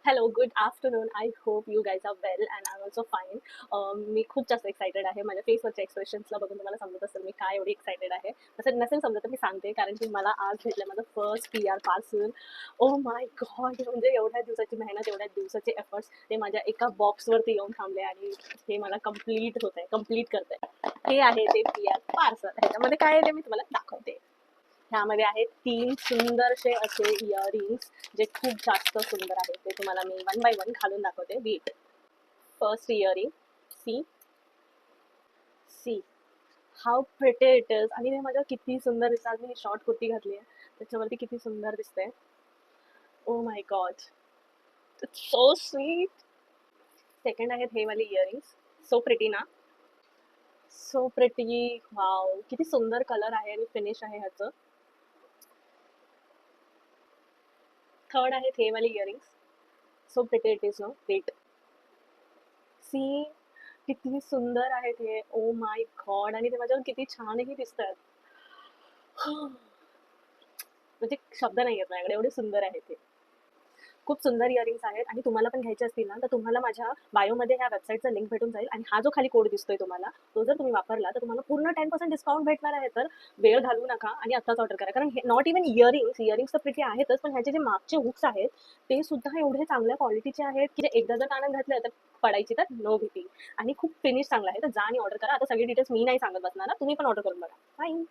Hello, good afternoon. I hope you guys are well and I am also fine. मी खूप जास्त excited आहे. माझ्या फेसवरच्या एक्सप्रेशन्सला बघून तुम्हाला समजत असेल मी काय एवढी एक्सायटेड आहे. तसं नसेल समजत तर मी सांगते, कारण की मला आज भेटलं माझं first PR parcel. Oh my God! म्हणजे एवढ्या दिवसाची मेहनत, एवढ्या दिवसाचे एफर्ट्स ते माझ्या एका बॉक्सवरती येऊन थांबले आणि हे मला कंप्लीट करतंय. हे आहे ते PR पार्सल. ह्याच्यामध्ये काय आहे ते मी तुम्हाला दाखवते. ह्यामध्ये आहेत 3 सुंदरसे असे इयरिंग्स जे खूप जास्त सुंदर आहेत. ते तुम्हाला मी वन बाय वन घालून दाखवते. बीट first earring, see see how pretty it is. आणि ते माझ्या किती सुंदर दिसतात. मी शॉर्ट कुर्ती घातली आहे त्याच्यावरती किती सुंदर दिसते. Oh my God, it's so sweet. Second आहेत हे वाले इयरिंग्स. सो प्रिटी ना, सो प्रिटी. वाव, किती सुंदर कलर आहे आणि फिनिश आहे ह्याचं. थर्ड आहेत हे वाले earrings. So pretty it is no. Wait, see किती सुंदर आहेत हे. ओ माय गॉड, आणि ते माझ्यावर किती छानही दिसतात. म्हणजे शब्द नाही आहेत माझ्याकडे, एवढे सुंदर आहेत ते. खूप सुंदर इयरिंग्स आहेत आणि तुम्हाला पण घ्यायचे असतील ना तर तुम्हाला माझ्या बायोमध्ये ह्या वेबसाईटचा लिंक भेटून जाईल आणि हा जो खाली कोड दिसतोय तुम्हाला तो जर तुम्ही वापरला तर तुम्हाला पूर्ण 10% डिस्काउंट भेटणार आहे. तर वेळ घालवू नका आणि आत्ताच ऑर्डर करा, कारण नॉट इव्हन इयरिंग्स तर प्रिटी आहेतच, पण ह्याचे जे मागचे हुक्स आहेत ते सुद्धा एवढे चांगल्या क्वालिटीचे आहेत की जे एकदा जर कानात घातलं तर पडायची तर नो भीती. आणि खूप फिनिश चांगला आहे. तर जा आणि ऑर्डर करा. आता सगळे डिटेल्स मी नाही सांगत बसणार ना, तुम्ही पण ऑर्डर करून बघा. फाईन.